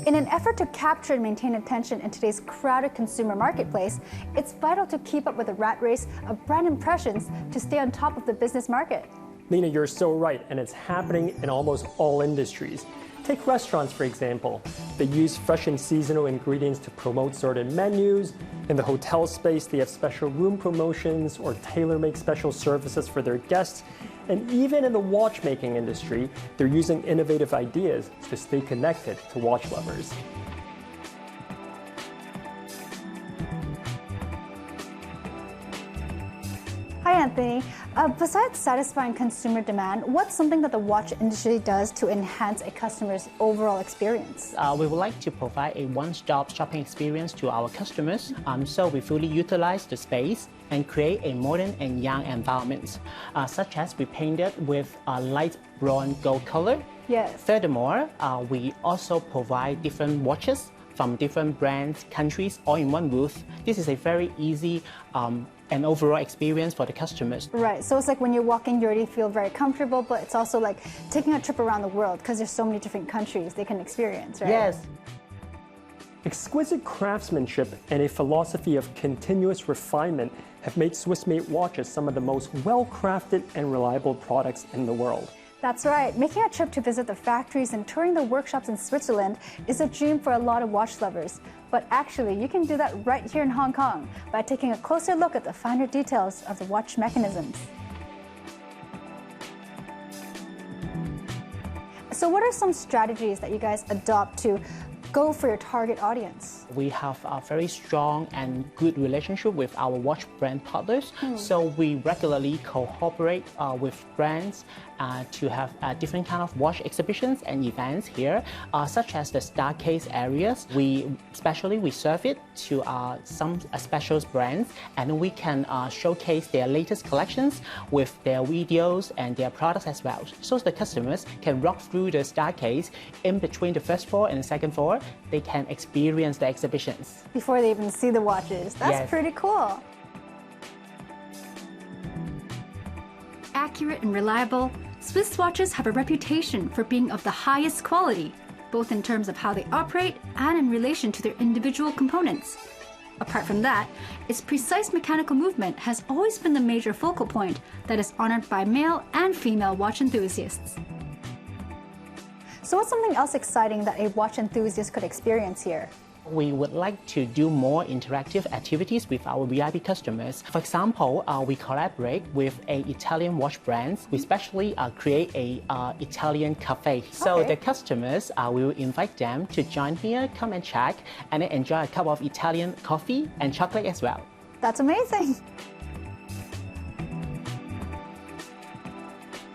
In an effort to capture and maintain attention in today's crowded consumer marketplace, it's vital to keep up with the rat race of brand impressions to stay on top of the business market. Lena, you're so right, and it's happening in almost all industries. Take restaurants, for example. They use fresh and seasonal ingredients to promote certain menus. In the hotel space, they have special room promotions or tailor-make special services for their guests. And even in the watchmaking industry, they're using innovative ideas to stay connected to watch lovers. Hi, Anthony. Besides satisfying consumer demand, what's something that the watch industry does to enhance a customer's overall experience? We would like to provide a one-stop shopping experience to our customers, so we fully utilize the space and create a modern and young environment, such as we painted with a light bronze gold color. Yes. Furthermore, we also provide different watches from different brands, countries, all in one booth. This is a very easy and overall experience for the customers. Right, so it's like when you're walking, you already feel very comfortable, but it's also like taking a trip around the world because there's so many different countries they can experience, right? Yes. Exquisite craftsmanship and a philosophy of continuous refinement have made Swiss-made watches some of the most well-crafted and reliable products in the world. That's right. Making a trip to visit the factories and touring the workshops in Switzerland is a dream for a lot of watch lovers. But actually, you can do that right here in Hong Kong by taking a closer look at the finer details of the watch mechanisms. So what are some strategies that you guys adopt to go for your target audience? We have a very strong and good relationship with our watch brand partners. So we regularly cooperate with brands to have different kind of watch exhibitions and events here, such as the star case areas. We serve it to some special brands, and we can showcase their latest collections with their videos and their products as well. So the customers can walk through the star case in between the first floor and the second floor. They can experience the exhibitions. Before they even see the watches. That's pretty cool. Accurate and reliable, Swiss watches have a reputation for being of the highest quality, both in terms of how they operate and in relation to their individual components. Apart from that, its precise mechanical movement has always been the major focal point that is honored by male and female watch enthusiasts. So what's something else exciting that a watch enthusiast could experience here? We would like to do more interactive activities with our VIP customers. For example, we collaborate with an Italian watch brand. We especially create a Italian cafe. So the customers, we will invite them to join here, come and check, and then enjoy a cup of Italian coffee and chocolate as well. That's amazing.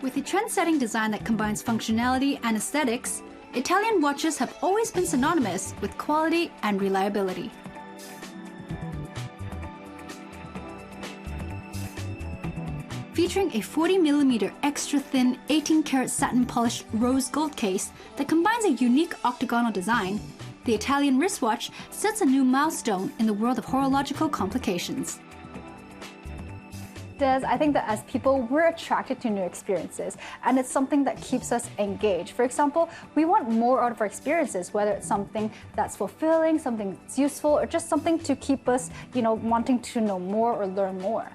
With a trend-setting design that combines functionality and aesthetics, Italian watches have always been synonymous with quality and reliability. Featuring a 40mm extra thin 18-karat satin polished rose gold case that combines a unique octagonal design, the Italian wristwatch sets a new milestone in the world of horological complications. I think that as people, we're attracted to new experiences, and it's something that keeps us engaged. For example, we want more out of our experiences, whether it's something that's fulfilling, something that's useful, or just something to keep us, wanting to know more or learn more.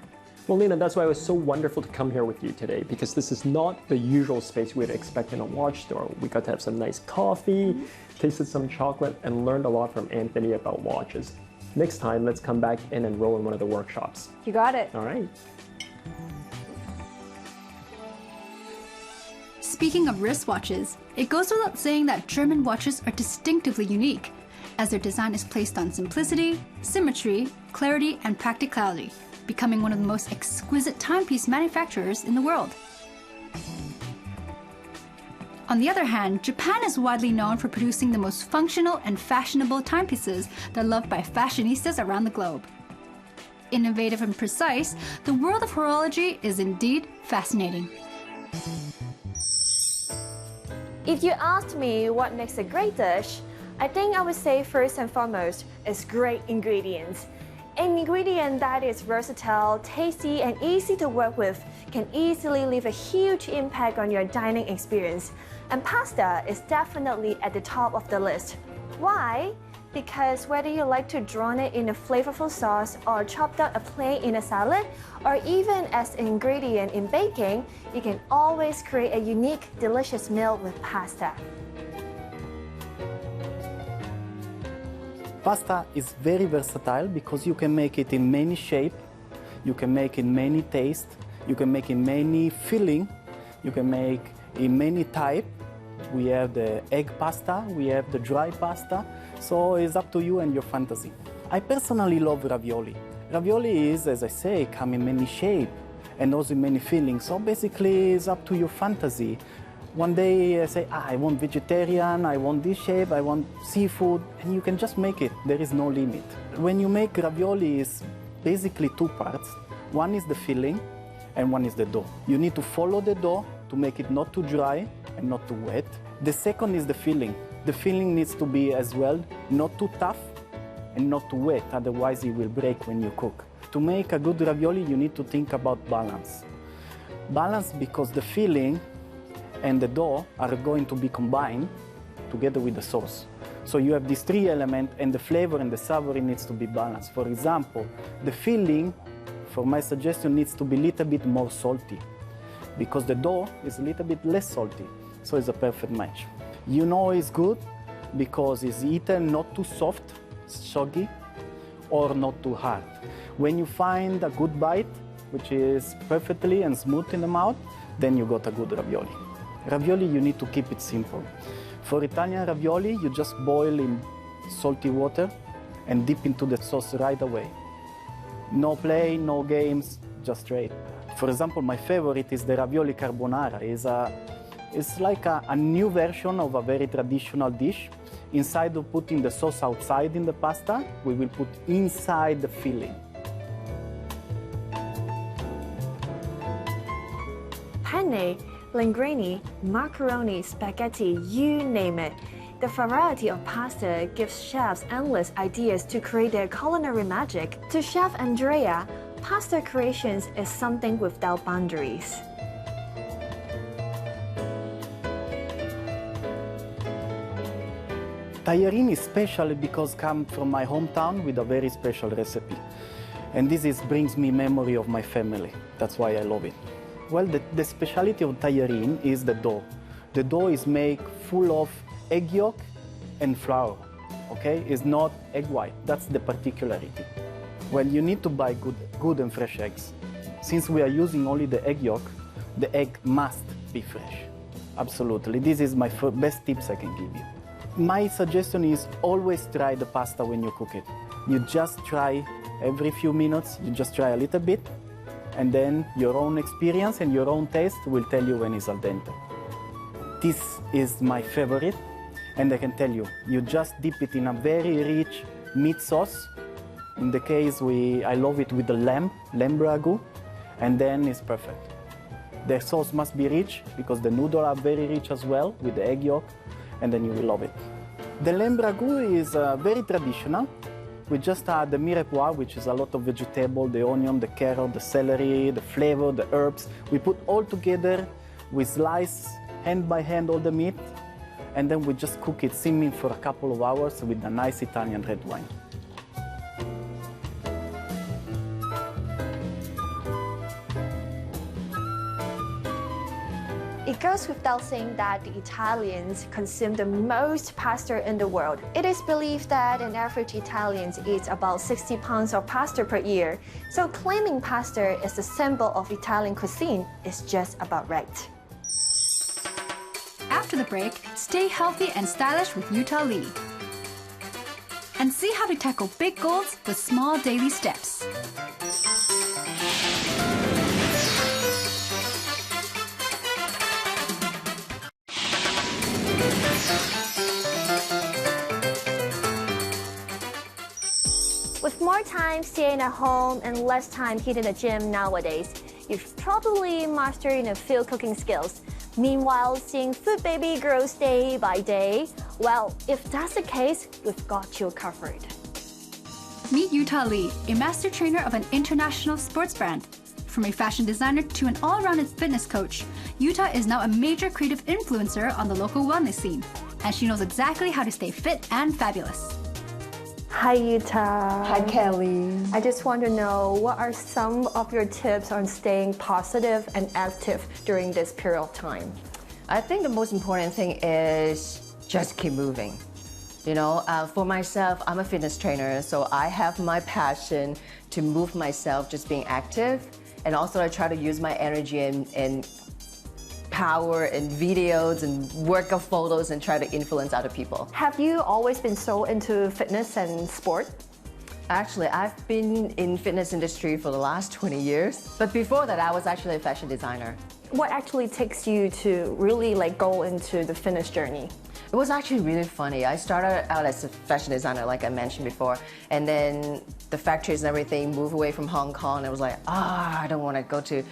Well, Lena, that's why it was so wonderful to come here with you today, because this is not the usual space we'd expect in a watch store. We got to have some nice coffee, tasted some chocolate, and learned a lot from Anthony about watches. Next time, let's come back and enroll in one of the workshops. You got it. All right. Speaking of wristwatches, it goes without saying that German watches are distinctively unique, as their design is placed on simplicity, symmetry, clarity, and practicality, becoming one of the most exquisite timepiece manufacturers in the world. On the other hand, Japan is widely known for producing the most functional and fashionable timepieces that are loved by fashionistas around the globe. Innovative and precise, the world of horology is indeed fascinating. If you asked me what makes a great dish, I think I would say first and foremost is great ingredients. An ingredient that is versatile, tasty, and easy to work with can easily leave a huge impact on your dining experience. And pasta is definitely at the top of the list. Why? Because whether you like to drown it in a flavorful sauce or chopped out a plain in a salad, or even as an ingredient in baking, you can always create a unique, delicious meal with pasta. Pasta is very versatile because you can make it in many shapes, you can make it in many tastes, you can make in many filling, you can make in many types. We have the egg pasta, we have the dry pasta, so it's up to you and your fantasy. I personally love ravioli. Ravioli is, as I say, come in many shapes and also in many fillings, so basically it's up to your fantasy. One day I say, I want vegetarian, I want this shape, I want seafood, and you can just make it. There is no limit. When you make ravioli, it's basically two parts. One is the filling and one is the dough. You need to follow the dough to make it not too dry and not too wet. The second is the filling. The filling needs to be as well not too tough and not too wet, otherwise it will break when you cook. To make a good ravioli, you need to think about balance. Balance because the filling and the dough are going to be combined together with the sauce. So you have these three elements, and the flavor and the savory needs to be balanced. For example, the filling, for my suggestion, needs to be a little bit more salty because the dough is a little bit less salty, so it's a perfect match. You know it's good because it's either not too soft, soggy, or not too hard. When you find a good bite, which is perfectly and smooth in the mouth, then you got a good ravioli. Ravioli, you need to keep it simple. For Italian ravioli, you just boil in salty water and dip into the sauce right away. No play, no games, just straight. For example, my favorite is the ravioli carbonara. It's like a new version of a very traditional dish. Instead of putting the sauce outside in the pasta, we will put inside the filling. Penne, linguine, macaroni, spaghetti, you name it. The variety of pasta gives chefs endless ideas to create their culinary magic. To Chef Andrea, pasta creations is something without boundaries. Tajarin is special because it comes from my hometown with a very special recipe. And brings me memory of my family. That's why I love it. Well, the specialty of tajarin is the dough. The dough is made full of egg yolk and flour, okay? It's not egg white, that's the particularity. Well, you need to buy good and fresh eggs. Since we are using only the egg yolk, the egg must be fresh, absolutely. This is my best tips I can give you. My suggestion is always try the pasta when you cook it. You just try every few minutes, you just try a little bit, and then your own experience and your own taste will tell you when it's al dente. This is my favorite, and I can tell you, you just dip it in a very rich meat sauce. In the case, I love it with the lamb ragu, and then it's perfect. The sauce must be rich because the noodles are very rich as well with the egg yolk, and then you will love it. The lamb ragu is very traditional. We just add the mirepoix, which is a lot of vegetable, the onion, the carrot, the celery, the flavor, the herbs. We put all together, we slice hand by hand all the meat, and then we just cook it simmering for a couple of hours with a nice Italian red wine. It goes without saying that the Italians consume the most pasta in the world. It is believed that an average Italian eats about 60 pounds of pasta per year. So claiming pasta is the symbol of Italian cuisine is just about right. After the break, stay healthy and stylish with Yuta Lee. And see how to tackle big goals with small daily steps. With more time staying at home and less time hitting the gym nowadays, you've probably mastered a few cooking skills. Meanwhile, seeing food baby grows day by day, well, if that's the case, we've got you covered. Meet Yuta Lee, a master trainer of an international sports brand. From a fashion designer to an all-rounded fitness coach, Yuta is now a major creative influencer on the local wellness scene. and she knows exactly how to stay fit and fabulous. Hi, Yuta. Hi, Kelly. I just want to know, what are some of your tips on staying positive and active during this period of time? I think the most important thing is just keep moving. You know, for myself, I'm a fitness trainer, so I have my passion to move myself, just being active. And also I try to use my energy and power in videos and workout photos and try to influence other people. Have you always been so into fitness and sport? Actually, I've been in fitness industry for the last 20 years. But before that, I was actually a fashion designer. What actually takes you to really go into the fitness journey? It was actually really funny. I started out as a fashion designer, like I mentioned before, and then the factories and everything moved away from Hong Kong, and I was like, I don't want to go to,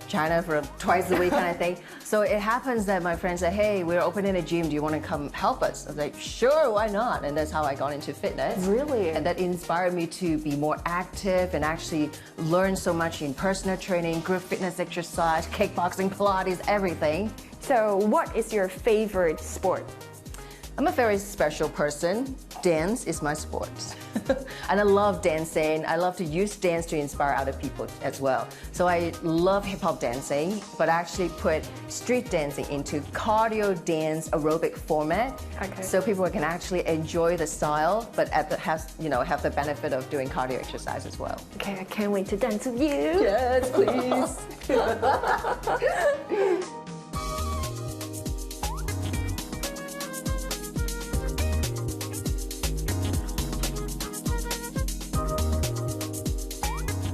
China for twice a week kind of thing. So it happens that my friend said, hey, we're opening a gym, do you want to come help us? I was like, sure, why not? And that's how I got into fitness. Really? And that inspired me to be more active and actually learn so much in personal training, group fitness exercise, kickboxing, Pilates, everything. So what is your favorite sport? I'm a very special person. Dance is my sport. And I love dancing. I love to use dance to inspire other people as well. So I love hip-hop dancing, but I actually put street dancing into cardio dance aerobic format. Okay. So people can actually enjoy the style, but have the benefit of doing cardio exercise as well. Okay, I can't wait to dance with you. Yes, please.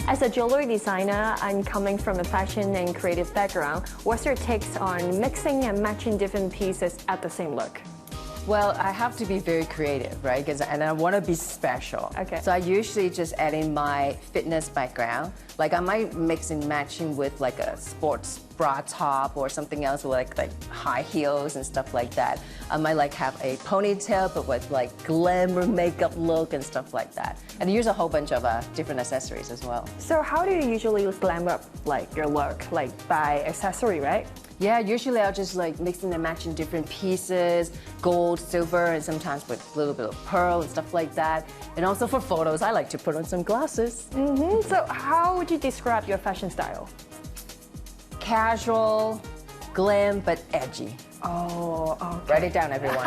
As a jewelry designer and coming from a fashion and creative background, what's your takes on mixing and matching different pieces at the same look? Well, I have to be very creative, right? And I want to be special. Okay. So I usually just add in my fitness background. Like I might mix and matching with like a sports bra top or something else with like high heels and stuff like that. I might have a ponytail but with like glamour makeup look and stuff like that. And use a whole bunch of different accessories as well. So how do you usually glam up your look? By accessory, right? Yeah, usually I'll just mixing and matching different pieces, gold, silver, and sometimes with a little bit of pearl and stuff like that. And also for photos, I like to put on some glasses. So how would you describe your fashion style? Casual, glam, but edgy. Oh, okay. Write it down, everyone.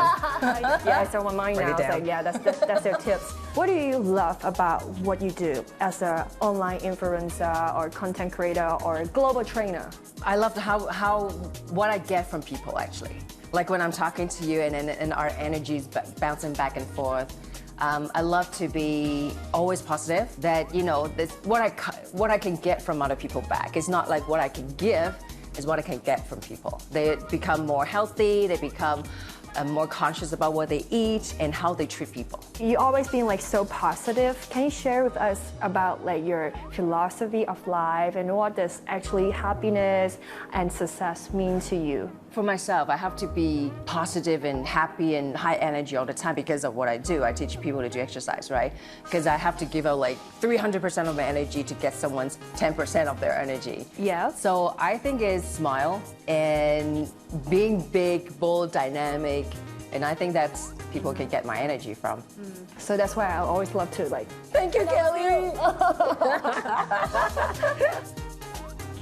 Yeah, it's on my mind now. Write it down. So yeah, that's their tips. What do you love about what you do as an online influencer or content creator or global trainer? I love what I get from people, actually. Like when I'm talking to you and our energy's bouncing back and forth. I love to be always positive, that, this, what I can get from other people back. It's not like what I can give, is what I can get from people. They become more healthy, they become more conscious about what they eat and how they treat people. You always been so positive. Can you share with us about your philosophy of life and what does actually happiness and success mean to you? For myself, I have to be positive and happy and high energy all the time because of what I do. I teach people to do exercise, right? Because I have to give out 300% of my energy to get someone's 10% of their energy. Yeah. So I think it's smile and being big, bold, dynamic, and I think that's people can get my energy from. So that's why I always love to Thank you, Kelly.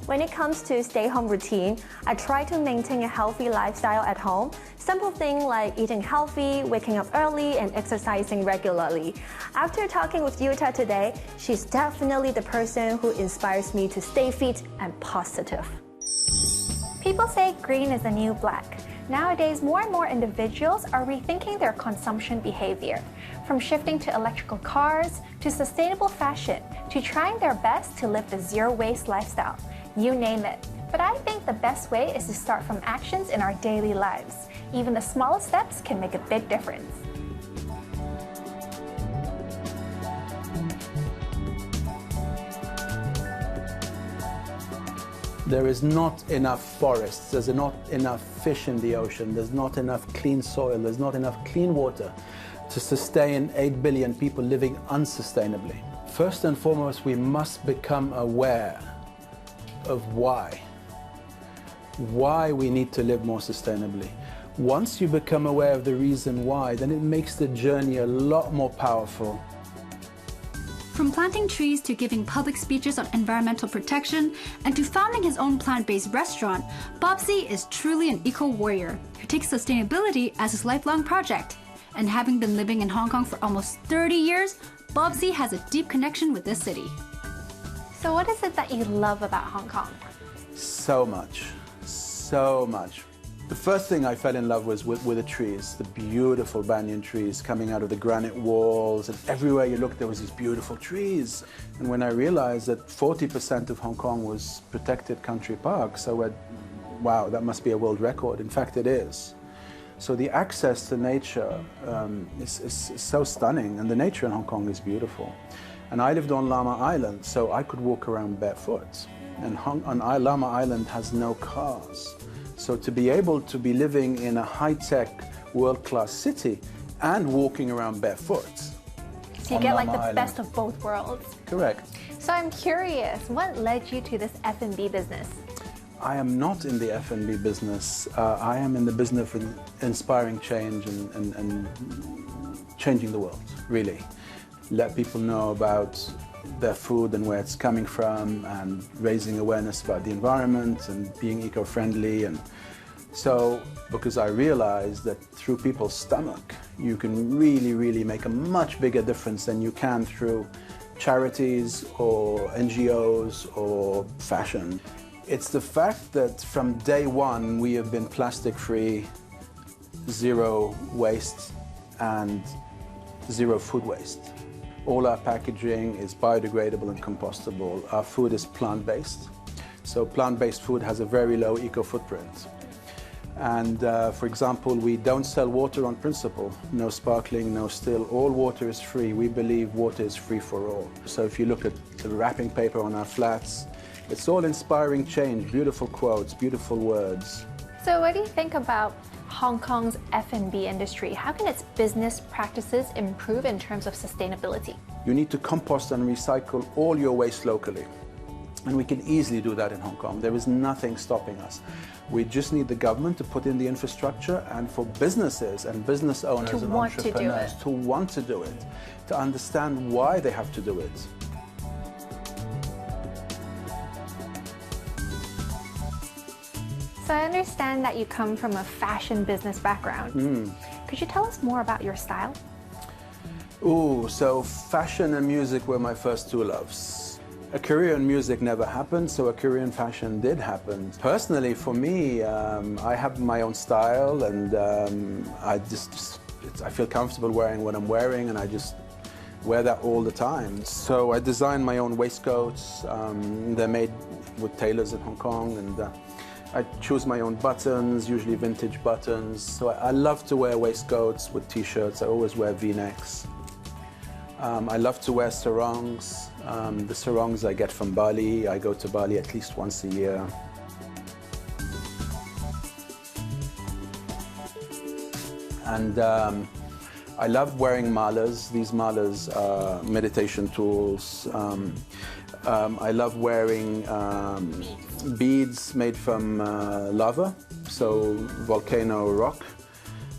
When it comes to stay-home routine, I try to maintain a healthy lifestyle at home. Simple things like eating healthy, waking up early, and exercising regularly. After talking with Yuta today, she's definitely the person who inspires me to stay fit and positive. People say green is the new black. Nowadays, more and more individuals are rethinking their consumption behavior. From shifting to electrical cars, to sustainable fashion, to trying their best to live the zero-waste lifestyle. You name it. But I think the best way is to start from actions in our daily lives. Even the smallest steps can make a big difference. There is not enough forests, there's not enough fish in the ocean, there's not enough clean soil, there's not enough clean water to sustain 8 billion people living unsustainably. First and foremost, we must become aware of why we need to live more sustainably, Once you become aware of the reason why, then it makes the journey a lot more powerful. From planting trees to giving public speeches on environmental protection and to founding his own plant-based restaurant, Bobsy is truly an eco-warrior who takes sustainability as his lifelong project. And having been living in Hong Kong for almost 30 years, Bobsy has a deep connection with this city. So what is it that you love about Hong Kong? So much, so much. The first thing I fell in love with the trees, the beautiful banyan trees coming out of the granite walls, and everywhere you looked there was these beautiful trees. And when I realized that 40% of Hong Kong was protected country parks, I went, wow, that must be a world record. In fact, it is. So the access to nature is so stunning, and the nature in Hong Kong is beautiful. And I lived on Lama Island, so I could walk around barefoot. And Lama Island has no cars. So to be able to be living in a high-tech, world-class city and walking around barefoot. So you get like the best of both worlds. Correct. So I'm curious, what led you to this F&B business? I am not in the F&B business. I am in the business of inspiring change and changing the world, really. Let people know about their food and where it's coming from, and raising awareness about the environment and being eco-friendly. And so, because I realized that through people's stomach, you can really, really make a much bigger difference than you can through charities or NGOs or fashion. It's the fact that from day one, we have been plastic-free, zero waste, and zero food waste. All our packaging is biodegradable and compostable. Our food is plant-based. So plant-based food has a very low eco-footprint. And for example, we don't sell water on principle. No sparkling, no still. All water is free. We believe water is free for all. So if you look at the wrapping paper on our flats, it's all inspiring change, beautiful quotes, beautiful words. So what do you think about Hong Kong's F&B industry? How can its business practices improve in terms of sustainability? You need to compost and recycle all your waste locally. And we can easily do that in Hong Kong. There is nothing stopping us. We just need the government to put in the infrastructure, and for businesses and business owners and entrepreneurs to want to do it, to understand why they have to do it. So I understand that you come from a fashion business background. Could you tell us more about your style? Ooh, so fashion and music were my first two loves. A career in music never happened, so a career in fashion did happen. Personally, for me, I have my own style, and I feel comfortable wearing what I'm wearing, and I just wear that all the time. So I design my own waistcoats. They're made with tailors in Hong Kong, and I choose my own buttons, usually vintage buttons. So I love to wear waistcoats with t-shirts. I always wear V-necks. I love to wear sarongs. The sarongs I get from Bali. I go to Bali at least once a year. And I love wearing malas. These malas are meditation tools. I love wearing beads made from lava, so volcano rock.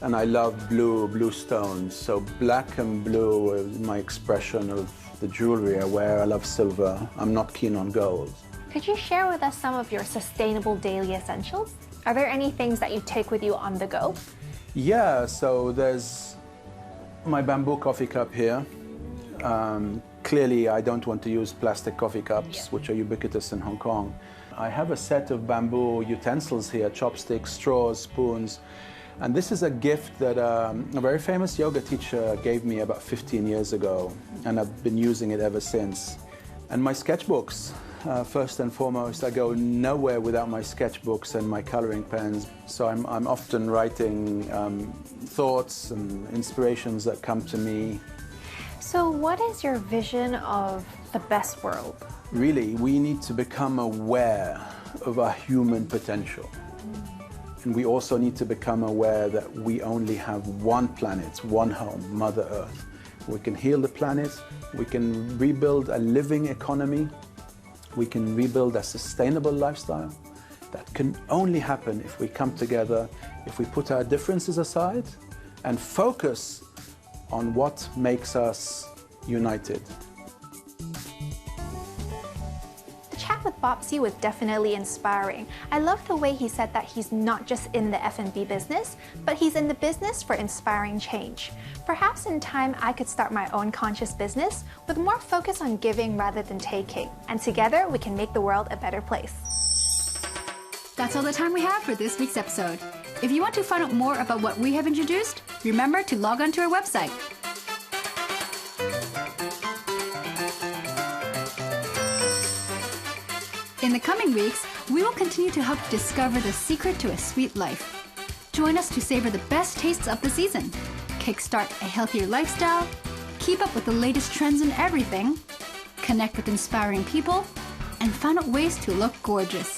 And I love blue stones. So black and blue is my expression of the jewelry I wear. I love silver. I'm not keen on gold. Could you share with us some of your sustainable daily essentials? Are there any things that you take with you on the go? Yeah, so there's my bamboo coffee cup here. Clearly, I don't want to use plastic coffee cups, which are ubiquitous in Hong Kong. I have a set of bamboo utensils here, chopsticks, straws, spoons. And this is a gift that a very famous yoga teacher gave me about 15 years ago, and I've been using it ever since. And my sketchbooks, first and foremost. I go nowhere without my sketchbooks and my coloring pens. So I'm often writing thoughts and inspirations that come to me. So what is your vision of the best world? Really, we need to become aware of our human potential. And we also need to become aware that we only have one planet, one home, Mother Earth. We can heal the planet, we can rebuild a living economy, we can rebuild a sustainable lifestyle that can only happen if we come together, if we put our differences aside and focus on what makes us united. Chat with Bobsy was definitely inspiring. I love the way he said that he's not just in the F&B business, but he's in the business for inspiring change. Perhaps in time I could start my own conscious business with more focus on giving rather than taking. And together we can make the world a better place. That's all the time we have for this week's episode. If you want to find out more about what we have introduced, remember to log on to our website. In the coming weeks, we will continue to help discover the secret to a sweet life. Join us to savor the best tastes of the season, kickstart a healthier lifestyle, keep up with the latest trends in everything, connect with inspiring people, and find out ways to look gorgeous.